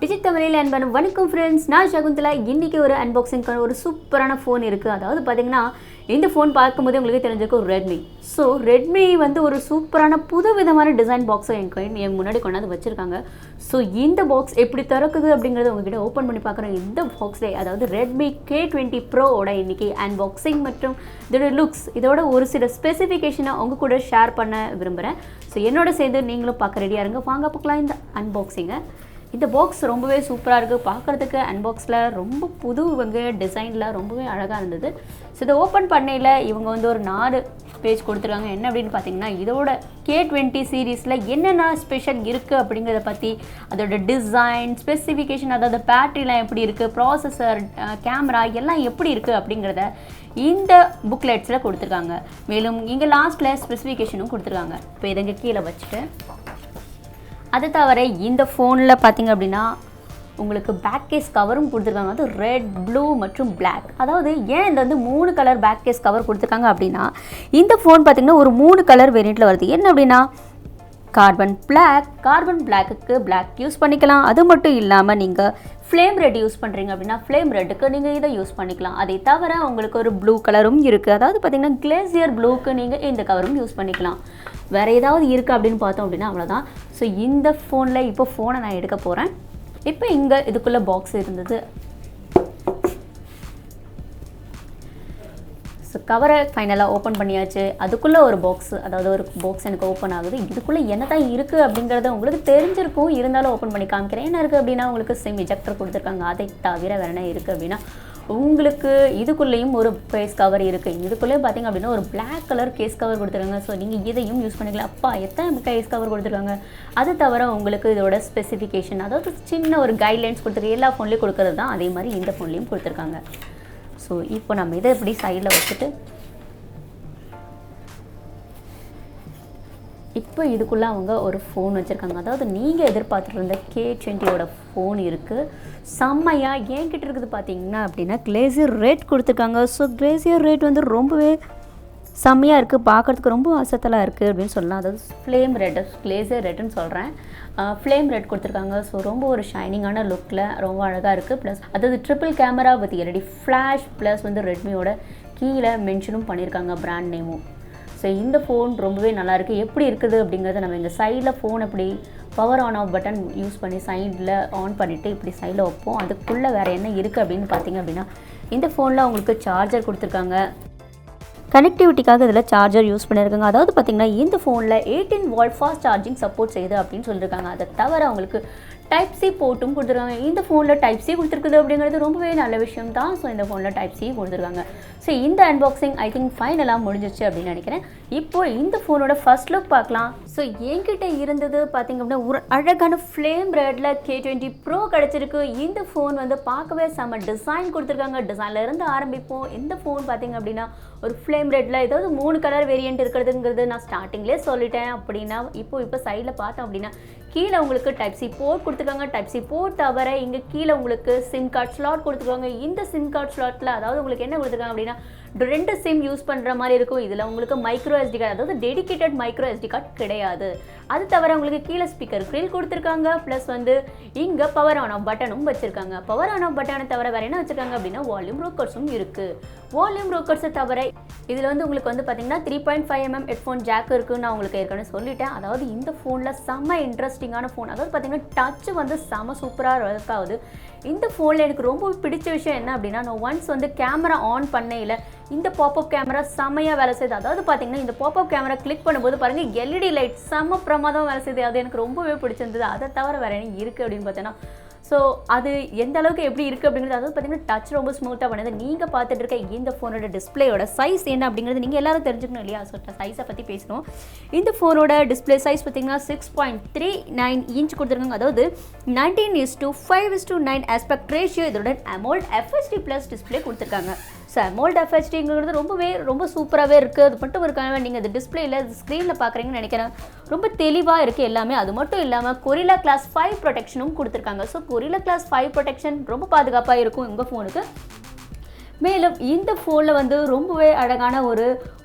Digit தமிழில் அன்பான வணக்கம் ஃப்ரெண்ட்ஸ், நான் சகுந்தலா. இன்றைக்கி ஒரு அன்பாக்சிங்கான ஒரு சூப்பரான ஃபோன் இருக்குது. அதாவது பார்த்திங்கன்னா இந்த ஃபோன் பார்க்கும்போது உங்களுக்கு தெரிஞ்சிருக்கும் ரெட்மி. ஸோ ரெட்மி வந்து ஒரு சூப்பரான புது விதமான டிசைன் பாக்ஸை என் முன்னாடி கொண்டாந்து வச்சுருக்காங்க. ஸோ இந்த பாக்ஸ் எப்படி திறக்குது அப்படிங்கிறத உங்ககிட்ட ஓப்பன் பண்ணி பார்க்குறேன். இந்த பாக்ஸில் அதாவது ரெட்மி K20 Pro-ஓட இன்றைக்கி அன்பாக்சிங் மற்றும் இதோட லுக்ஸ், இதோட ஒரு சில ஸ்பெசிஃபிகேஷனை உங்கள் கூட ஷேர் பண்ண விரும்புகிறேன். ஸோ என்னோட சேர்ந்து நீங்களும் பார்க்க ரெடியாக இருங்க. வாங்க பார்க்கலாம் இந்த அன்பாக்சிங்கை. இந்த பாக்ஸ் ரொம்பவே சூப்பராக இருக்குது. பார்க்குறதுக்கு அன்பாக்ஸில் ரொம்ப புது டிசைனில் ரொம்பவே அழகாக இருந்தது. ஸோ இதை ஓப்பன் பண்ணையில் இவங்க வந்து ஒரு 4 பேஜ் கொடுத்துருக்காங்க. என்ன அப்படின்னு பார்த்தீங்கன்னா இதோட K20 சீரீஸில் என்னென்ன ஸ்பெஷல் இருக்குது அப்படிங்கிறத பற்றி, அதோட டிசைன் ஸ்பெசிஃபிகேஷன், அதாவது பேட்டரிலாம் எப்படி இருக்குது, ப்ராசஸர், கேமரா எல்லாம் எப்படி இருக்குது அப்படிங்கிறத இந்த புக்லெட்ஸில் கொடுத்துருக்காங்க. மேலும் இங்கே லாஸ்ட்டில் ஸ்பெசிஃபிகேஷனும் கொடுத்துருக்காங்க. இப்போ இதை இங்கே கீழே வச்சுட்டு, அது தவிர இந்த ஃபோனில் பார்த்திங்க அப்படின்னா உங்களுக்கு பேக் கேஸ் கவரும் கொடுத்துருக்காங்க. அது ரெட், ப்ளூ மற்றும் பிளாக். அதாவது ஏன் இந்த வந்து 3 கலர் பேக் கேஸ் கவர் கொடுத்துருக்காங்க அப்படின்னா, இந்த ஃபோன் பார்த்திங்கன்னா ஒரு 3 கலர் வேரியண்ட்டில் வருது. என்ன அப்படின்னா கார்பன் பிளாக்குக்கு பிளாக் யூஸ் பண்ணிக்கலாம். அது மட்டும் இல்லாமல் நீங்கள் ஃப்ளேம் ரெட் யூஸ் பண்ணுறீங்க அப்படின்னா ஃப்ளேம் ரெட்டுக்கு நீங்கள் இதை யூஸ் பண்ணிக்கலாம். அதை தவிர உங்களுக்கு ஒரு ப்ளூ கலரும் இருக்குது. அதாவது பார்த்திங்கன்னா கிளேசியர் ப்ளூக்கு நீங்கள் இந்த கவரும் யூஸ் பண்ணிக்கலாம். வேறு ஏதாவது இருக்குது அப்படின்னு பார்த்தோம் அப்படின்னா அவ்வளோதான். ஸோ இந்த ஃபோனில் இப்போ ஃபோனை நான் எடுக்க போகிறேன். இப்போ இங்கே இதுக்குள்ளே பாக்ஸ் இருந்தது. ஸோ கவரை ஃபைனலாக ஓப்பன் பண்ணியாச்சு. அதுக்குள்ளே ஒரு பாக்ஸ், அதாவது ஒரு பாக்ஸ் எனக்கு ஓப்பன் ஆகுது. இதுக்குள்ளே என்ன தான் இருக்குது அப்படிங்கிறத உங்களுக்கு தெரிஞ்சிருக்கும், இருந்தாலும் ஓப்பன் பண்ணி காமிக்கிறேன். என்ன இருக்குது அப்படின்னா உங்களுக்கு சிம் இஜெக்டர் கொடுத்துருக்காங்க. அதை தவிர வேறு என்ன இருக்குது அப்படின்னா உங்களுக்கு இதுக்குள்ளேயும் ஒரு கேஸ் கவர் இருக்குது. இதுக்குள்ளேயும் பார்த்திங்க அப்படின்னா ஒரு பிளாக் கலர் கேஸ் கவர் கொடுத்துருக்காங்க. ஸோ நீங்கள் இதையும் யூஸ் பண்ணிக்கலாம். அப்பா எத்தனை கேஸ் கவர் கொடுத்துருக்காங்க. அது தவிர உங்களுக்கு இதோட ஸ்பெசிஃபிகேஷன், அதாவது சின்ன ஒரு கைட்லைன்ஸ் கொடுத்துருக்கு. எல்லா ஃபோன்லேயும் கொடுக்குறது தான், அதே மாதிரி இந்த ஃபோன்லேயும் கொடுத்துருக்காங்க. ஸோ இப்போ நம்ம இதை எப்படி சைடில் வச்சுட்டு, இப்போ இதுக்குள்ளே அவங்க ஒரு ஃபோன் வச்சுருக்காங்க. அதாவது நீங்கள் எதிர்பார்த்துட்டு இருந்த K20ஓட ஃபோன் இருக்குது. செம்மையாக என்கிட்ட இருக்குது பார்த்தீங்கன்னா அப்படின்னா கிளேசியர் ரேட் கொடுத்துருக்காங்க. ஸோ கிளேசியர் ரேட் வந்து ரொம்பவே செம்மையாக இருக்குது, பார்க்குறதுக்கு ரொம்ப அசத்தலாக இருக்குது அப்படின்னு சொல்லலாம். அதாவது ஃப்ளேம் ரெட், கிளேசியர் ரெட்டுன்னு சொல்கிறேன், ஃப்ளேம் ரெட் கொடுத்துருக்காங்க. ஸோ ரொம்ப ஒரு ஷைனிங்கான லுக்கில் ரொம்ப அழகாக இருக்குது. ப்ளஸ் அதாவது triple camera with LED flash, plus வந்து ரெட்மியோட கீழே மென்ஷனும் பண்ணியிருக்காங்க பிராண்ட் நேமும். ஸோ இந்த ஃபோன் ரொம்பவே நல்லாயிருக்கு. எப்படி இருக்குது அப்படிங்கிறத நம்ம இந்த சைடில் ஃபோன் எப்படி power on off button use பண்ணி சைடில் ஆன் பண்ணிவிட்டு இப்படி சைடில் வைப்போம். அதுக்குள்ளே வேறு என்ன இருக்குது அப்படின்னு பார்த்தீங்க அப்படின்னா இந்த ஃபோனில் உங்களுக்கு சார்ஜர் கொடுத்துருக்காங்க. கனெக்டிவிட்டிக்காக இதில் சார்ஜர் யூஸ் பண்ணியிருக்காங்க. அதாவது பார்த்திங்கன்னா இந்த ஃபோனில் 18 வாட் ஃபாஸ்ட் சார்ஜிங் சப்போர்ட் செய்யுது அப்படின்னு சொல்லியிருக்காங்க. அதை தவிர அவங்களுக்கு டைப் சி போர்ட்டும் கொடுத்துருக்காங்க. இந்த ஃபோனில் டைப் சி கொடுத்துருக்குது அப்படிங்கிறது ரொம்பவே நல்ல விஷயம் தான். ஸோ இந்த ஃபோனில் டைப் சி கொடுத்துருக்காங்க. ஸோ இந்த அன்பாக்சிங் ஐ திங்க் ஃபைனலாக முடிஞ்சிச்சு அப்படின்னு நினைக்கிறேன். இப்போது இந்த ஃபோனோட ஃபர்ஸ்ட் லுக் பார்க்கலாம். ஸோ என்கிட்ட இருந்தது பார்த்திங்க அப்படின்னா ஒரு அழகான ஃப்ளேம் ரெட்டில் K20 Pro கிடச்சிருக்கு. இந்த ஃபோன் வந்து பார்க்கவே செம்ம டிசைன் கொடுத்துருக்காங்க. டிசைனில் இருந்து ஆரம்பிப்போம். இந்த ஃபோன் பார்த்திங்க அப்படின்னா ஒரு ஃப்ளேம் ரெட்டில் ஏதாவது 3 கலர் வேரியண்ட் இருக்கிறதுங்கிறது நான் ஸ்டார்டிங்லேயே சொல்லிட்டேன். அப்படின்னா இப்போ சைடில் பார்த்தோம் அப்படின்னா கீழே உங்களுக்கு டைப் சி போர்ட் கொடுத்துருக்காங்க. டைப் சி போர்ட் தவிர இங்கே கீழே உங்களுக்கு சிம் கார்டு ஸ்லாட் கொடுத்துருக்காங்க. இந்த சிம் கார்டு ஸ்லாட்டில் அதாவது உங்களுக்கு என்ன கொடுத்துருக்காங்க அப்படின்னா 2 சிம் யூஸ் பண்ணுற மாதிரி இருக்கும். இதில் உங்களுக்கு மைக்ரோ SD கார்டு, அதாவது டெடிக்கேட்டட் மைக்ரோ SD கார்டு கிடையாது. அது தவிர உங்களுக்கு கீழே ஸ்பீக்கர் கிரில் கொடுத்துருக்காங்க. ப்ளஸ் வந்து இங்கே பவர் ஆன் ஆஃப் பட்டனும் வச்சுருக்காங்க. பவர் ஆன் ஆஃப் பட்டனை தவிர வேறு என்ன வச்சுருக்காங்க அப்படின்னா வால்யூம் ரோக்கர்ஸும் இருக்குது. வால்யூம் ரோக்கர்ஸை தவிர இதில் வந்து உங்களுக்கு வந்து பார்த்திங்கன்னா 3.5mm ஹெட்ஃபோன் ஜாக் இருக்குன்னு நான் உங்களுக்கு ஏற்கனவே சொல்லிட்டேன். அதாவது இந்த ஃபோனில் செம்ம இன்ட்ரெஸ்டிங்கான ஃபோன். அதாவது பார்த்திங்கன்னா டச்சு வந்து செம்ம சூப்பராக ஒர்க் ஆகுது. இந்த ஃபோனில் எனக்கு ரொம்ப பிடிச்ச விஷயம் என்ன அப்படின்னா, நான் ஒன்ஸ் வந்து கேமரா ஆன் பண்ணையில் இந்த பாப்அப் கேமரா செம்மையாக வேலை செய்யுது. அதாவது பார்த்திங்கன்னா இந்த பாப்அப் கேமரா கிளிக் பண்ணும்போது பாருங்கள் LED லைட் செம்ம பிரமாதம் வேலை செய்யுது. அது எனக்கு ரொம்பவே பிடிச்சிருந்தது. அதை தவிர வேறு என்ன இருக்குது அப்படின்னு பார்த்தீங்கன்னா, ஸோ அது எந்த அளவுக்கு எப்படி இருக்குது அப்படிங்கிறது, அதாவது பார்த்திங்கன்னா டச் ரொம்ப ஸ்மூத்தாக பண்ணுது. நீங்கள் பார்த்துட்டு இருக்க இந்த ஃபோனோட டிஸ்பிளேயோட சைஸ் என்ன அப்படிங்கிறது நீங்கள் எல்லாரும் தெரிஞ்சுக்கணும் இல்லையா? ஸோ சைஸை பற்றி பேசணும். இந்த ஃபோனோட டிஸ்பிளே சைஸ் பார்த்திங்கன்னா 6.39 இன்ச் கொடுத்துருக்காங்க. அதாவது 19:5:9 ஆஸ்பெக்ட் ரேஷியோ. இதோட AMOLED FHD+ டிஸ்பிளே கொடுத்துருக்காங்க. ஸோ AMOLED FHDங்கிறது ரொம்ப சூப்பராகவே இருக்குது. அது மட்டும் இருக்காங்க, நீங்கள் இந்த டிஸ்பிளேயில் ஸ்க்ரீனில் பார்க்குறீங்கன்னு நினைக்கிறேன். ரொம்ப தெளிவாக இருக்குது எல்லாமே. அது மட்டும் இல்லாமல் கொரில்லா கிளாஸ் 5 ப்ரொடெக்ஷனும் கொடுத்துருக்காங்க. ஸோ கொரில்லா கிளாஸ் 5 ப்ரொடெக்ஷன் ரொம்ப பாதுகாப்பாக இருக்கும் உங்கள் ஃபோனுக்கு. மேலும் இந்த ஃபோனில் வந்து ரொம்பவே அழகான ஒரு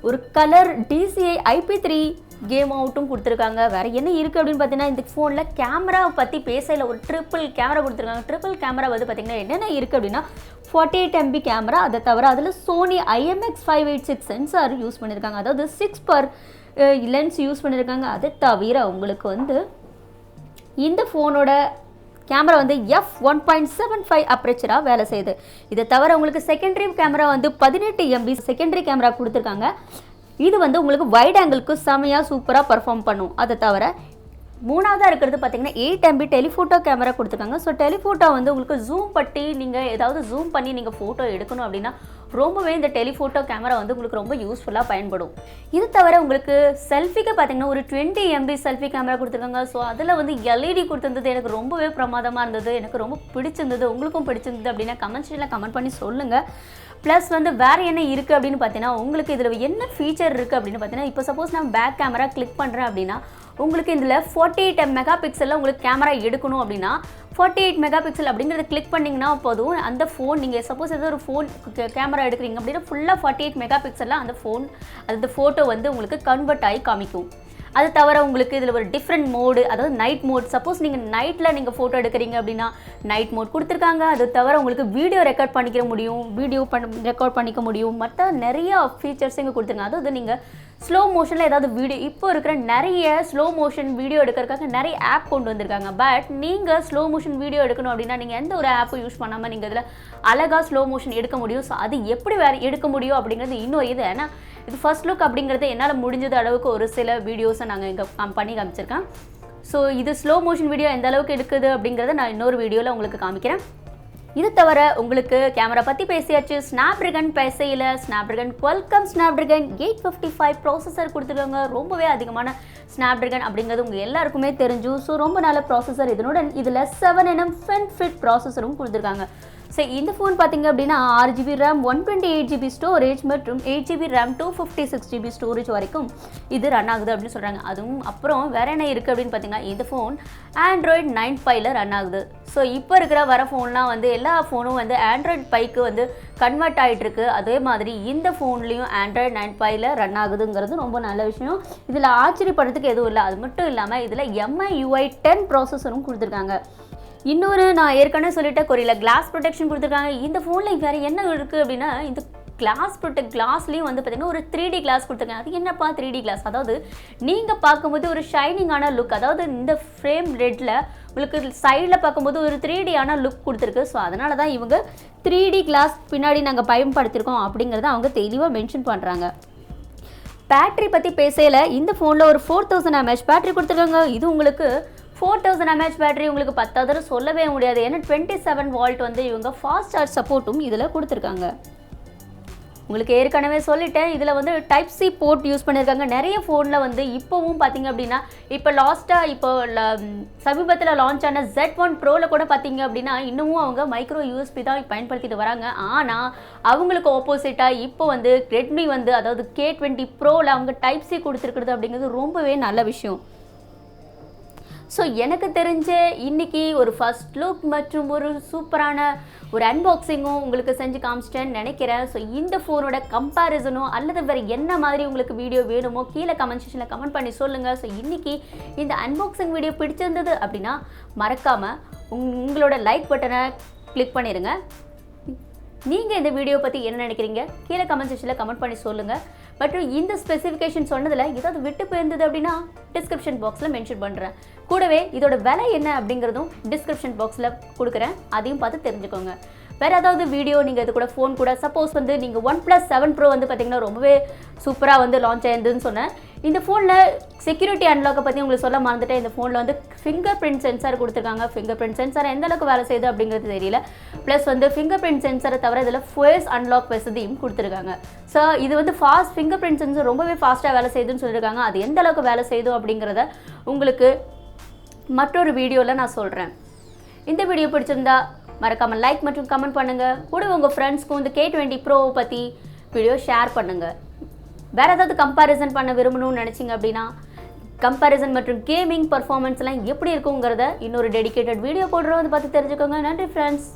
கலர் DCI IP3 கேம் அவுட்டும் கொடுத்துருக்காங்க. வேறு என்ன இருக்குது அப்படின்னு பார்த்தீங்கன்னா, இந்த ஃபோனில் கேமரா பற்றி பேசல. ஒரு ட்ரிபிள் கேமரா கொடுத்துருக்காங்க. ட்ரிபிள் கேமரா வந்து பார்த்திங்கன்னா என்னென்ன இருக்குது அப்படின்னா 48 MB கேமரா, அதை தவிர அதில் சோனி IMX586 சென்சார் யூஸ் பண்ணியிருக்காங்க. அதாவது 6x லென்ஸ் யூஸ் பண்ணியிருக்காங்க. அதை தவிர உங்களுக்கு வந்து இந்த ஃபோனோட கேமரா வந்து f1.75 அப்ரேச்சராக வேலை செய்யுது. இதை தவிர உங்களுக்கு செகண்டரி கேமரா வந்து 18 MB செகண்டரி கேமரா கொடுத்துருக்காங்க. இது வந்து உங்களுக்கு வைட் ஆங்கிளுக்கு செமையாக சூப்பராக பர்ஃபார்ம் பண்ணும். அதை தவிர மூணாவதாக இருக்கிறது பார்த்தீங்கன்னா 8 MB டெலிஃபோட்டோ கேமரா கொடுத்துருக்காங்க. ஸோ டெலிஃபோட்டோ வந்து உங்களுக்கு ஜூம் பட்டி நீங்கள் ஏதாவது ஜூம் பண்ணி நீங்கள் ஃபோட்டோ எடுக்கணும் அப்படின்னா ரொம்பவே இந்த டெலிஃபோட்டோ கேமரா வந்து உங்களுக்கு ரொம்ப யூஸ்ஃபுல்லாக பயன்படும். இது தவிர உங்களுக்கு செல்ஃபிக்கு பார்த்தீங்கன்னா ஒரு 20 MB செல்ஃபி கேமரா கொடுத்துருக்காங்க. ஸோ அதில் வந்து LED கொடுத்துருந்தது எனக்கு ரொம்பவே பிரமாதமாக இருந்தது. எனக்கு ரொம்ப பிடிச்சிருந்தது. உங்களுக்கும் பிடிச்சிருந்தது அப்படின்னா கமெண்ட் செக்ஷனில் கமெண்ட் பண்ணி சொல்லுங்கள். ப்ளஸ் வந்து வேறு என்ன இருக்குது அப்படின்னு பார்த்தீங்கன்னா உங்களுக்கு இதில் என்ன ஃபீச்சர் இருக்குது அப்படின்னு பார்த்தீங்கன்னா இப்போ சப்போஸ் நான் பேக் கேமரா கிளிக் பண்ணுறேன் அப்படின்னா உங்களுக்கு இதில் 48 மெகா பிக்சலில் உங்களுக்கு கேமரா எடுக்கணும் அப்படின்னா 48 மெகா பிக்சல் அப்படிங்கிறத கிளிக் பண்ணிங்கன்னா போதும். அந்த ஃபோன் நீங்கள் சப்போஸ் ஏதோ ஒரு ஃபோன் கேமரா எடுக்கிறீங்க அப்படின்னா ஃபுல்லாக 48 மெகா பிக்சலில் அந்த ஃபோட்டோ வந்து உங்களுக்கு கன்வெர்ட் ஆகி காமிக்கும். அது தவிர உங்களுக்கு இதில் ஒரு டிஃப்ரெண்ட் மோடு, அதாவது நைட் மோட். சப்போஸ் நீங்கள் நைட்டில் நீங்கள் ஃபோட்டோ எடுக்கிறீங்க அப்படின்னா நைட் மோட் கொடுத்துருக்காங்க. அது தவிர உங்களுக்கு வீடியோ ரெக்கார்ட் பண்ணிக்க முடியும், ரெக்கார்ட் பண்ணிக்க முடியும். மற்ற நிறைய ஃபீச்சர்ஸ் இங்கே கொடுத்துருங்க. அதாவது நீங்கள் ஸ்லோ மோஷனில் ஏதாவது வீடியோ, இப்போ இருக்கிற நிறைய ஸ்லோ மோஷன் வீடியோ எடுக்கிறதுக்காக நிறைய ஆப் கொண்டு வந்திருக்காங்க. பட் நீங்கள் ஸ்லோ மோஷன் வீடியோ எடுக்கணும் அப்படின்னா நீங்கள் எந்த ஒரு ஆப்பும் யூஸ் பண்ணாமல் நீங்கள் இதில் அழகாக ஸ்லோ மோஷன் எடுக்க முடியும். ஸோ அது எப்படி எடுக்க முடியும் அப்படிங்கிறது இன்னும் இது. ஏன்னா இது ஃபர்ஸ்ட் லுக் அப்படிங்கிறது என்னால் முடிஞ்சது அளவுக்கு ஒரு சில வீடியோஸை நாங்கள் இங்கே பண்ணி காமிச்சிருக்கேன். ஸோ இது ஸ்லோ மோஷன் வீடியோ எந்த அளவுக்கு எடுக்குது அப்படிங்கிறத நான் இன்னொரு வீடியோவில் உங்களுக்கு காமிக்கிறேன். இது தவிர உங்களுக்கு கேமரா பற்றி பேசியாச்சு. ஸ்னாப்ட்ராகன் பேசையில் ஸ்னாப்ட்ராகன் குவால்காம் ஸ்னாப்ட்ராகன் 855 ப்ராசஸர் கொடுத்துருக்காங்க. ரொம்பவே அதிகமான ஸ்னாப்ட்ராகன் அப்படிங்கிறது உங்கள் எல்லாருக்குமே தெரிஞ்சும். ஸோ ரொம்ப நல்ல ப்ராசஸர். இதனுடன் இதில் 7nm FinFET ப்ராசஸரும் கொடுத்துருக்காங்க. ஸோ இந்த ஃபோன் பார்த்தீங்க அப்படின்னா 6GB RAM 128GB ஸ்டோரேஜ் மற்றும் 8GB RAM 256GB ஸ்டோரேஜ் வரைக்கும் இது ரன் ஆகுது அப்படின்னு சொல்கிறாங்க. அதுவும் அப்புறம் வேறு என்ன இருக்குது அப்படின்னு பார்த்தீங்கன்னா இந்த ஃபோன் Android 9Pie ரன் ஆகுது. ஸோ இப்போ இருக்கிற வர ஃபோன்லாம் வந்து எல்லா ஃபோனும் வந்து Android Pieக்கு வந்து கன்வெர்ட் ஆகிட்டுருக்கு. அதே மாதிரி இந்த ஃபோன்லேயும் Android 9Pie ரன் ஆகுதுங்கிறது ரொம்ப நல்ல விஷயம். இதில் ஆச்சரியப்படுறதுக்கு எதுவும் இல்லை. அது மட்டும் இல்லாமல் இதில் MIUI 10 ப்ராசஸரும் கொடுத்துருக்காங்க. இன்னொரு நான் ஏற்கனவே சொல்லிட்டேன், கொரியில் கிளாஸ் ப்ரொடெக்ஷன் கொடுத்துருக்காங்க. இந்த ஃபோனில் வேறு என்ன இருக்குது அப்படின்னா இந்த கிளாஸ்லேயும் வந்து பார்த்திங்கன்னா ஒரு 3D கிளாஸ் கொடுத்துருக்காங்க. அது என்னப்பா 3D கிளாஸ்? அதாவது நீங்கள் பார்க்கும்போது ஒரு ஷைனிங்கான லுக், அதாவது இந்த ஃப்ரேம் ரெட்டில் உங்களுக்கு சைடில் பார்க்கும்போது ஒரு 3Dயான லுக் கொடுத்துருக்கு. ஸோ அதனால தான் இவங்க 3D கிளாஸ் பின்னாடி நாங்கள் பயன்படுத்தியிருக்கோம் அப்படிங்கிறத அவங்க தெளிவாக மென்ஷன் பண்ணுறாங்க. பேட்டரி பற்றி பேசையில் இந்த ஃபோனில் ஒரு 4000 mAh பேட்டரி கொடுத்துருக்காங்க. இது உங்களுக்கு 4000 mAh பேட்டரி உங்களுக்கு 10 சொல்லவே முடியாது. ஏன்னா 27 volt வந்து இவங்க ஃபாஸ்ட் சார்ஜ் சப்போர்ட்டும் இதில் கொடுத்துருக்காங்க. உங்களுக்கு ஏற்கனவே சொல்லிட்டேன், இதில் வந்து Type-C போர்ட் யூஸ் பண்ணியிருக்காங்க. நிறைய ஃபோனில் வந்து இப்போவும் பார்த்தீங்க அப்படின்னா இப்போ சமீபத்தில் லான்ச் ஆன Z1 Proவில் கூட பார்த்தீங்க அப்படின்னா இன்னமும் அவங்க மைக்ரோ USB தான் பயன்படுத்திட்டு வராங்க. ஆனால் அவங்களுக்கு ஆப்போசிட்டாக இப்போ வந்து ரெட்மி வந்து அதாவது K20 Proவில் அவங்க Type-C கொடுத்துருக்குறது அப்படிங்கிறது ரொம்பவே நல்ல விஷயம். ஸோ எனக்கு தெரிஞ்ச இன்றைக்கி ஒரு ஃபர்ஸ்ட் லுக் மற்றும் ஒரு சூப்பரான ஒரு அன்பாக்சிங்கும் உங்களுக்கு செஞ்சு காமிச்சிட்டேன்னு நினைக்கிறேன். ஸோ இந்த ஃபோனோட கம்பேரிசனோ அல்லது வேறு என்ன மாதிரி உங்களுக்கு வீடியோ வேணுமோ கீழே கமெண்ட் செக்ஷனில் கமெண்ட் பண்ணி சொல்லுங்கள். ஸோ இன்றைக்கி இந்த அன்பாக்சிங் வீடியோ பிடிச்சிருந்தது அப்படின்னா மறக்காமல் உங்களோட லைக் பட்டனை கிளிக் பண்ணிடுங்க. நீங்கள் இந்த வீடியோ பற்றி என்ன நினைக்கிறீங்க கீழே கமெண்ட் செக்ஷனில் கமெண்ட் பண்ணி சொல்லுங்கள். மற்றும் இந்த ஸ்பெசிஃபிகேஷன் சொன்னதில் ஏதாவது விட்டு போயிருந்தது அப்படின்னா டிஸ்கிரிப்ஷன் பாக்ஸில் மென்ஷன் பண்ணுறேன். கூடவே இதோட விலை என்ன அப்படிங்கிறதும் டிஸ்கிரிப்ஷன் பாக்ஸில் கொடுக்குறேன். அதையும் பார்த்து தெரிஞ்சுக்கோங்க. வேறு ஏதாவது வீடியோ நீங்கள் இது கூட ஃபோன் கூட சப்போஸ் வந்து நீங்கள் OnePlus 7 Pro வந்து பார்த்திங்கன்னா ரொம்பவே சூப்பராக வந்து லான்ச் ஆயிருந்துன்னு சொன்னேன். இந்த ஃபோனில் செக்யூரிட்டி அன்லாக்கை பற்றி உங்களுக்கு சொல்ல மறந்துட்டேன். இந்த ஃபோனில் வந்து ஃபிங்கர் பிரிண்ட் சென்சார் கொடுத்துருக்காங்க. ஃபிங்கர் பிரிண்ட் சென்சார் எந்த அளவுக்கு வேலை செய்யுது அப்படிங்கிறது தெரியல. ப்ளஸ் வந்து ஃபிங்கர் பிரிண்ட் சென்சாரை தவிர இதில் ஃபேஸ் அன்லாக் வசதியும் கொடுத்துருக்காங்க. ஸோ இது வந்து ஃபிங்கர் பிரிண்ட் சென்சார் ரொம்பவே ஃபாஸ்ட்டாக வேலை செய்யுதுன்னு சொல்லியிருக்காங்க. அது எந்த அளவுக்கு வேலை செய்யுதோ அப்படிங்கிறத உங்களுக்கு மற்றொரு வீடியோவில் நான் சொல்கிறேன். இந்த வீடியோ பிடிச்சிருந்தா மறக்காமல் லைக் மற்றும் கமெண்ட் பண்ணுங்கள். கூட உங்கள் ஃப்ரெண்ட்ஸ்க்கும் இந்த K20 Pro பற்றி வீடியோ ஷேர் பண்ணுங்கள். வேறு ஏதாவது கம்பேரிசன் பண்ண விரும்பணும்னு நினச்சிங்க அப்படின்னா கம்பேரிசன் மற்றும் கேமிங் பர்ஃபார்மன்ஸ்லாம் எப்படி இருக்குங்கிறத இன்னொரு டெடிகேட்டட் வீடியோ போடுறோம். அதை பார்த்து தெரிஞ்சுக்கோங்க. நன்றி ஃப்ரெண்ட்ஸ்.